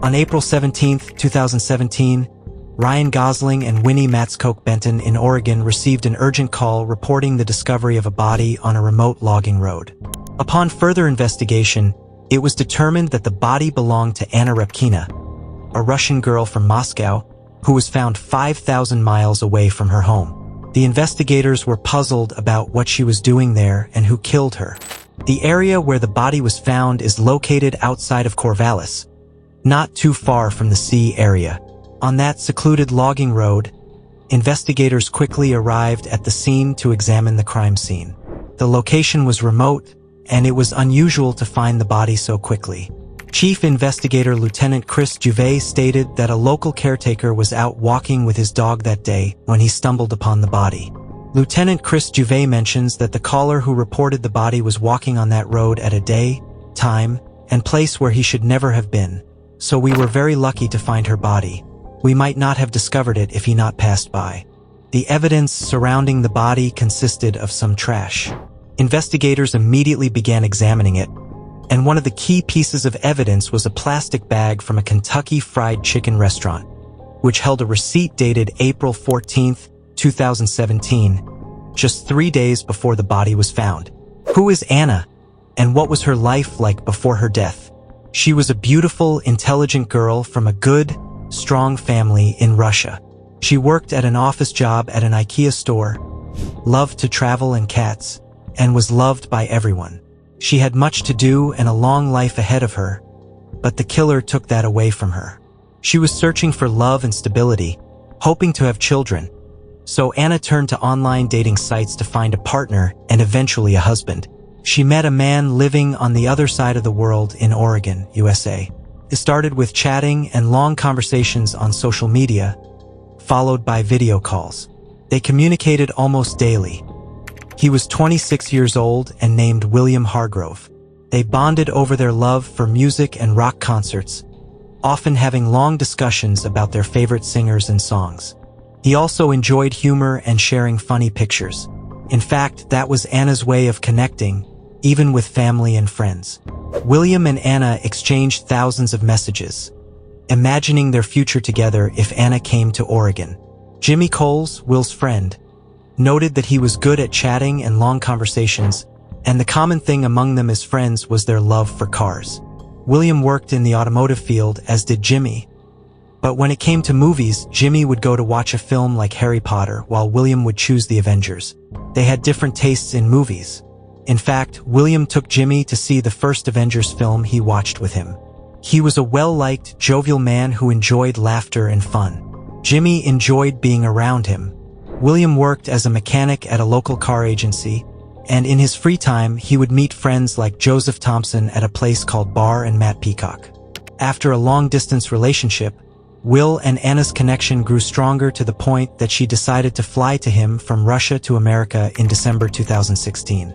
On April 17, 2017, Ryan Gosling and Winnie Matskoke-Benton in Oregon received an urgent call reporting the discovery of a body on a remote logging road. Upon further investigation, it was determined that the body belonged to Anna Repkina, a Russian girl from Moscow, who was found 5,000 miles away from her home. The investigators were puzzled about what she was doing there and who killed her. The area where the body was found is located outside of Corvallis, not too far from the sea area. On that secluded logging road, investigators quickly arrived at the scene to examine the crime scene. The location was remote, and it was unusual to find the body so quickly. Chief Investigator Lieutenant Chris Juvet stated that a local caretaker was out walking with his dog that day when he stumbled upon the body. Lieutenant Chris Juvet mentions that the caller who reported the body was walking on that road at a day, time, and place where he should never have been, so we were very lucky to find her body. We might not have discovered it if he not passed by. The evidence surrounding the body consisted of some trash. Investigators immediately began examining it, and one of the key pieces of evidence was a plastic bag from a Kentucky Fried Chicken restaurant, which held a receipt dated April 14, 2017, just 3 days before the body was found. Who is Anna, and what was her life like before her death? She was a beautiful, intelligent girl from a good, strong family in Russia. She worked at an office job at an IKEA store, loved to travel and cats, and was loved by everyone. She had much to do and a long life ahead of her, but the killer took that away from her. She was searching for love and stability, hoping to have children. So Anna turned to online dating sites to find a partner and eventually a husband. She met a man living on the other side of the world in Oregon, USA. It started with chatting and long conversations on social media, followed by video calls. They communicated almost daily. He was 26 years old and named William Hargrove. They bonded over their love for music and rock concerts, often having long discussions about their favorite singers and songs. He also enjoyed humor and sharing funny pictures. In fact, that was Anna's way of connecting, even with family and friends. William and Anna exchanged thousands of messages, imagining their future together if Anna came to Oregon. Jimmy Coles, Will's friend, noted that he was good at chatting and long conversations, and the common thing among them as friends was their love for cars. William worked in the automotive field, as did Jimmy. But when it came to movies, Jimmy would go to watch a film like Harry Potter, while William would choose the Avengers. They had different tastes in movies. In fact, William took Jimmy to see the first Avengers film he watched with him. He was a well-liked, jovial man who enjoyed laughter and fun. Jimmy enjoyed being around him. William worked as a mechanic at a local car agency, and in his free time, he would meet friends like Joseph Thompson at a place called Bar and Matt Peacock. After a long-distance relationship, Will and Anna's connection grew stronger to the point that she decided to fly to him from Russia to America in December 2016.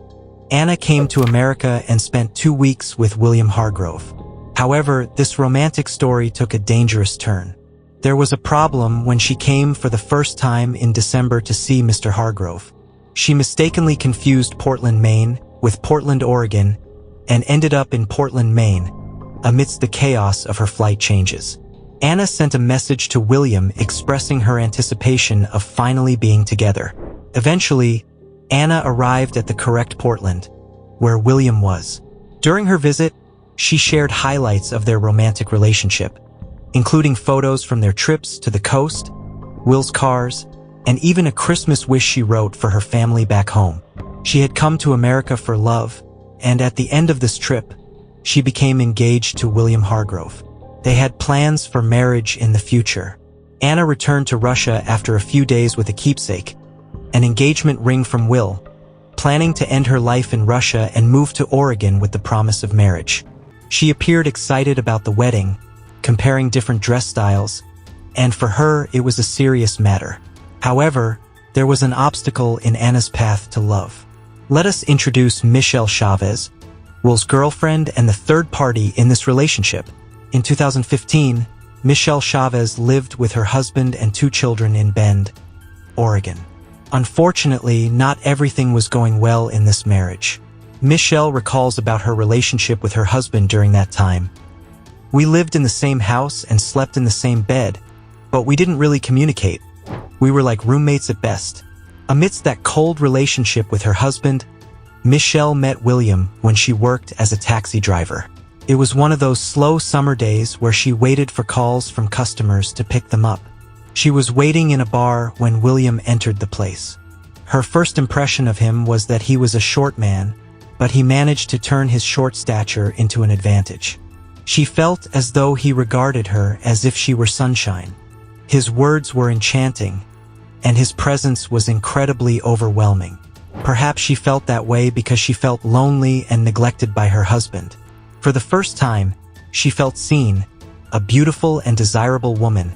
Anna came to America and spent 2 weeks with William Hargrove. However, this romantic story took a dangerous turn. There was a problem when she came for the first time in December to see Mr. Hargrove. She mistakenly confused Portland, Maine, with Portland, Oregon, and ended up in Portland, Maine, amidst the chaos of her flight changes. Anna sent a message to William expressing her anticipation of finally being together. Eventually, Anna arrived at the correct Portland, where William was. During her visit, she shared highlights of their romantic relationship, including photos from their trips to the coast, Will's cars, and even a Christmas wish she wrote for her family back home. She had come to America for love, and at the end of this trip, she became engaged to William Hargrove. They had plans for marriage in the future. Anna returned to Russia after a few days with a keepsake, an engagement ring from Will, planning to end her life in Russia and move to Oregon with the promise of marriage. She appeared excited about the wedding, comparing different dress styles, and for her it was a serious matter. However, there was an obstacle in Anna's path to love. Let us introduce Michelle Chavez, Will's girlfriend and the third party in this relationship. In 2015, Michelle Chavez lived with her husband and 2 children in Bend, Oregon. Unfortunately, not everything was going well in this marriage. Michelle recalls about her relationship with her husband during that time. We lived in the same house and slept in the same bed, but we didn't really communicate. We were like roommates at best. Amidst that cold relationship with her husband, Michelle met William when she worked as a taxi driver. It was one of those slow summer days where she waited for calls from customers to pick them up. She was waiting in a bar when William entered the place. Her first impression of him was that he was a short man, but he managed to turn his short stature into an advantage. She felt as though he regarded her as if she were sunshine. His words were enchanting, and his presence was incredibly overwhelming. Perhaps she felt that way because she felt lonely and neglected by her husband. For the first time, she felt seen, a beautiful and desirable woman.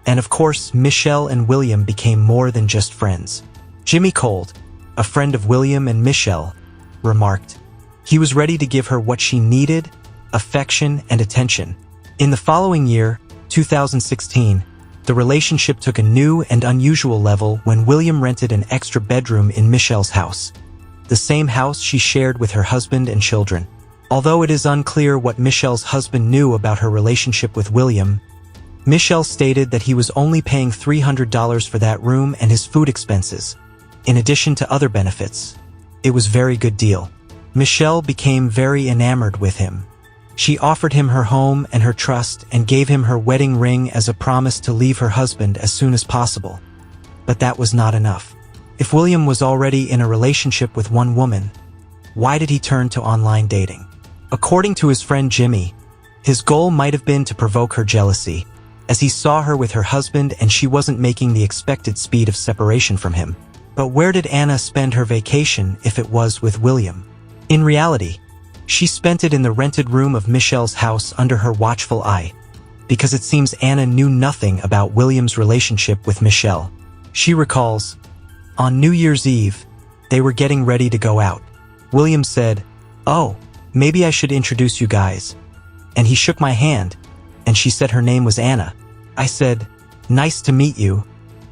And of course, Michelle and William became more than just friends. Jimmy Cold, a friend of William and Michelle, remarked, he was ready to give her what she needed, affection and attention. In the following year, 2016, the relationship took a new and unusual level when William rented an extra bedroom in Michelle's house, the same house she shared with her husband and children. Although it is unclear what Michelle's husband knew about her relationship with William, Michelle stated that he was only paying $300 for that room and his food expenses, in addition to other benefits. It was a very good deal. Michelle became very enamored with him. She offered him her home and her trust and gave him her wedding ring as a promise to leave her husband as soon as possible. But that was not enough. If William was already in a relationship with one woman, why did he turn to online dating? According to his friend Jimmy, his goal might have been to provoke her jealousy, as he saw her with her husband and she wasn't making the expected speed of separation from him. But where did Anna spend her vacation if it was with William? In reality, she spent it in the rented room of Michelle's house under her watchful eye, because it seems Anna knew nothing about William's relationship with Michelle. She recalls, on New Year's Eve, they were getting ready to go out. William said, "Oh, maybe I should introduce you guys." And he shook my hand, and she said her name was Anna. I said, "Nice to meet you,"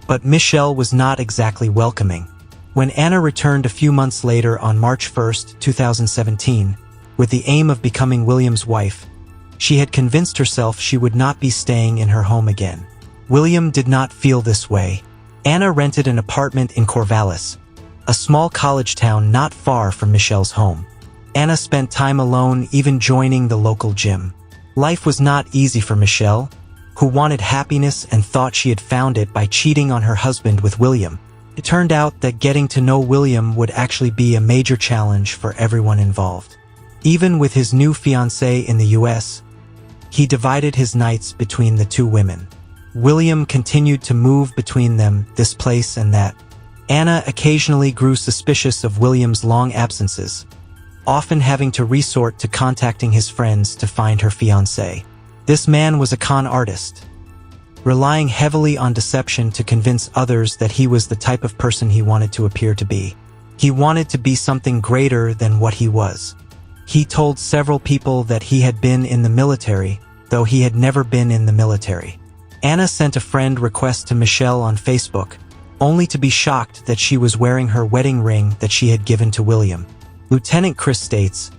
but Michelle was not exactly welcoming. When Anna returned a few months later on March 1st, 2017, with the aim of becoming William's wife, she had convinced herself she would not be staying in her home again. William did not feel this way. Anna rented an apartment in Corvallis, a small college town not far from Michelle's home. Anna spent time alone, even joining the local gym. Life was not easy for Michelle, who wanted happiness and thought she had found it by cheating on her husband with William. It turned out that getting to know William would actually be a major challenge for everyone involved. Even with his new fiancée in the US, he divided his nights between the two women. William continued to move between them, this place and that. Anna occasionally grew suspicious of William's long absences, often having to resort to contacting his friends to find her fiancé. This man was a con artist, relying heavily on deception to convince others that he was the type of person he wanted to appear to be. He wanted to be something greater than what he was. He told several people that he had been in the military, though he had never been in the military. Anna sent a friend request to Michelle on Facebook, only to be shocked that she was wearing her wedding ring that she had given to William. Lieutenant Chris states,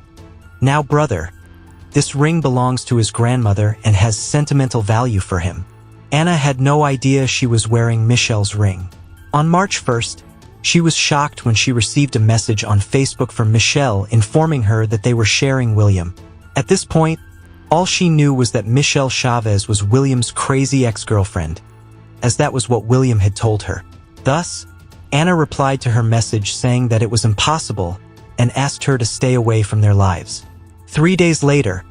"Now brother, this ring belongs to his grandmother and has sentimental value for him." Anna had no idea she was wearing Michelle's ring. On March 1st, she was shocked when she received a message on Facebook from Michelle informing her that they were sharing William. At this point, all she knew was that Michelle Chavez was William's crazy ex-girlfriend, as that was what William had told her. Thus, Anna replied to her message saying that it was impossible and asked her to stay away from their lives. 3 days later,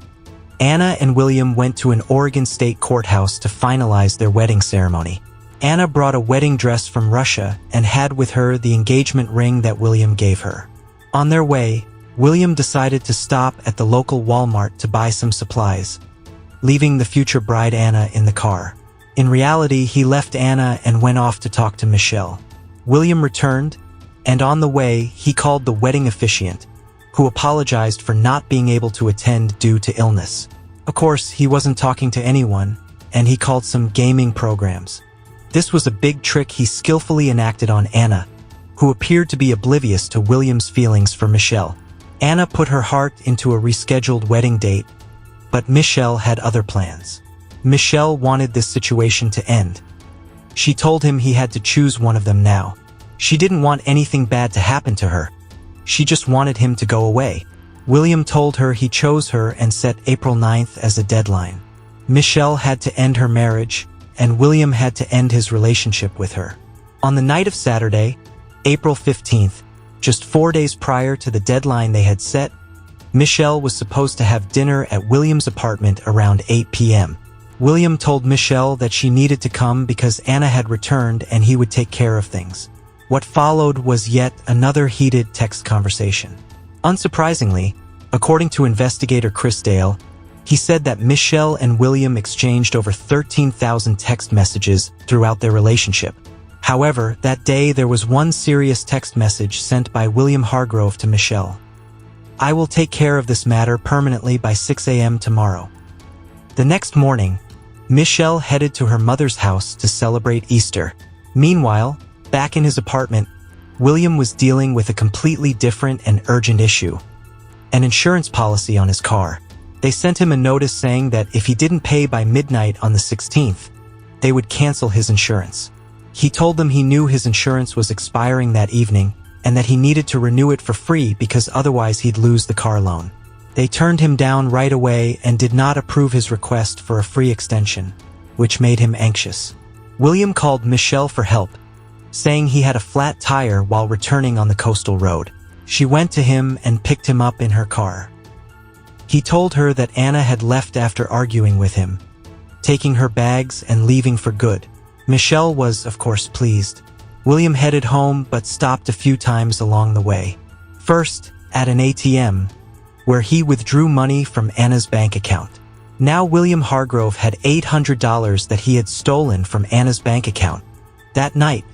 Anna and William went to an Oregon State courthouse to finalize their wedding ceremony. Anna brought a wedding dress from Russia and had with her the engagement ring that William gave her. On their way, William decided to stop at the local Walmart to buy some supplies, leaving the future bride Anna in the car. In reality, he left Anna and went off to talk to Michelle. William returned, and on the way, he called the wedding officiant, who apologized for not being able to attend due to illness. Of course, he wasn't talking to anyone, and he called some gaming programs. This was a big trick he skillfully enacted on Anna, who appeared to be oblivious to William's feelings for Michelle. Anna put her heart into a rescheduled wedding date, But Michelle had other plans. Michelle wanted this situation to end. She told him he had to choose one of them now. She didn't want anything bad to happen to her. She just wanted him to go away. William told her he chose her and set April 9th as a deadline. Michelle had to end her marriage, and William had to end his relationship with her. On the night of Saturday, April 15th, just 4 days prior to the deadline they had set, Michelle was supposed to have dinner at William's apartment around 8 p.m. William told Michelle that she needed to come because Anna had returned and he would take care of things. What followed was yet another heated text conversation. Unsurprisingly, according to investigator Chris Dale, he said that Michelle and William exchanged over 13,000 text messages throughout their relationship. However, that day there was one serious text message sent by William Hargrove to Michelle. "I will take care of this matter permanently by 6 a.m. tomorrow." The next morning, Michelle headed to her mother's house to celebrate Easter. Meanwhile, back in his apartment, William was dealing with a completely different and urgent issue: an insurance policy on his car. They sent him a notice saying that if he didn't pay by midnight on the 16th, they would cancel his insurance. He told them he knew his insurance was expiring that evening and that he needed to renew it for free because otherwise he'd lose the car loan. They turned him down right away and did not approve his request for a free extension, which made him anxious. William called Michelle for help, saying he had a flat tire while returning on the coastal road. She went to him and picked him up in her car. He told her that Anna had left after arguing with him, taking her bags and leaving for good. Michelle was, of course, pleased. William headed home but stopped a few times along the way. First, at an ATM, where he withdrew money from Anna's bank account. Now William Hargrove had $800 that he had stolen from Anna's bank account. That night,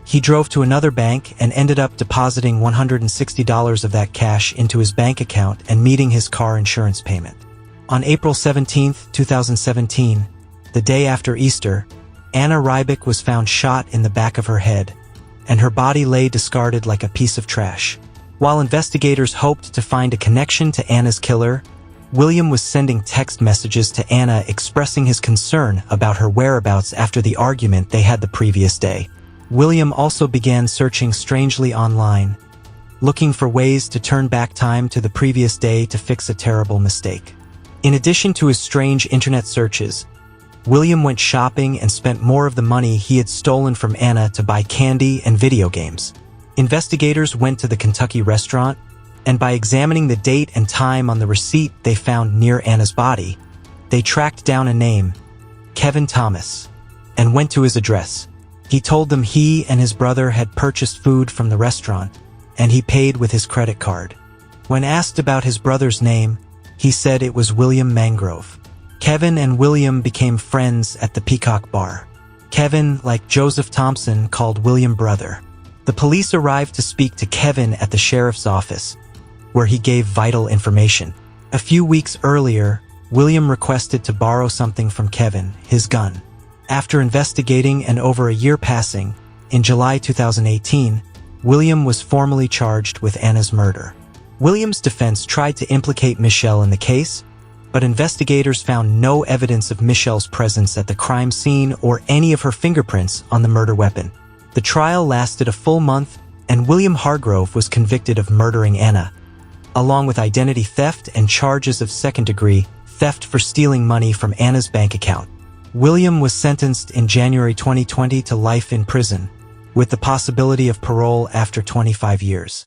he drove to another bank and ended up depositing $160 of that cash into his bank account and meeting his car insurance payment. On April 17, 2017, the day after Easter, Anna Repkina was found shot in the back of her head, and her body lay discarded like a piece of trash. While investigators hoped to find a connection to Anna's killer, William was sending text messages to Anna expressing his concern about her whereabouts after the argument they had the previous day. William also began searching strangely online, looking for ways to turn back time to the previous day to fix a terrible mistake. In addition to his strange internet searches, William went shopping and spent more of the money he had stolen from Anna to buy candy and video games. Investigators went to the Kentucky restaurant, and by examining the date and time on the receipt they found near Anna's body, they tracked down a name, Kevin Thomas, and went to his address. He told them he and his brother had purchased food from the restaurant, and he paid with his credit card. When asked about his brother's name, he said it was William Mangrove. Kevin and William became friends at the Peacock Bar. Kevin, like Joseph Thompson, called William brother. The police arrived to speak to Kevin at the sheriff's office, where he gave vital information. A few weeks earlier, William requested to borrow something from Kevin, his gun. After investigating and over a year passing, in July 2018, William was formally charged with Anna's murder. William's defense tried to implicate Michelle in the case, but investigators found no evidence of Michelle's presence at the crime scene or any of her fingerprints on the murder weapon. The trial lasted a full month, and William Hargrove was convicted of murdering Anna, along with identity theft and charges of second-degree theft for stealing money from Anna's bank account. William was sentenced in January 2020 to life in prison, with the possibility of parole after 25 years.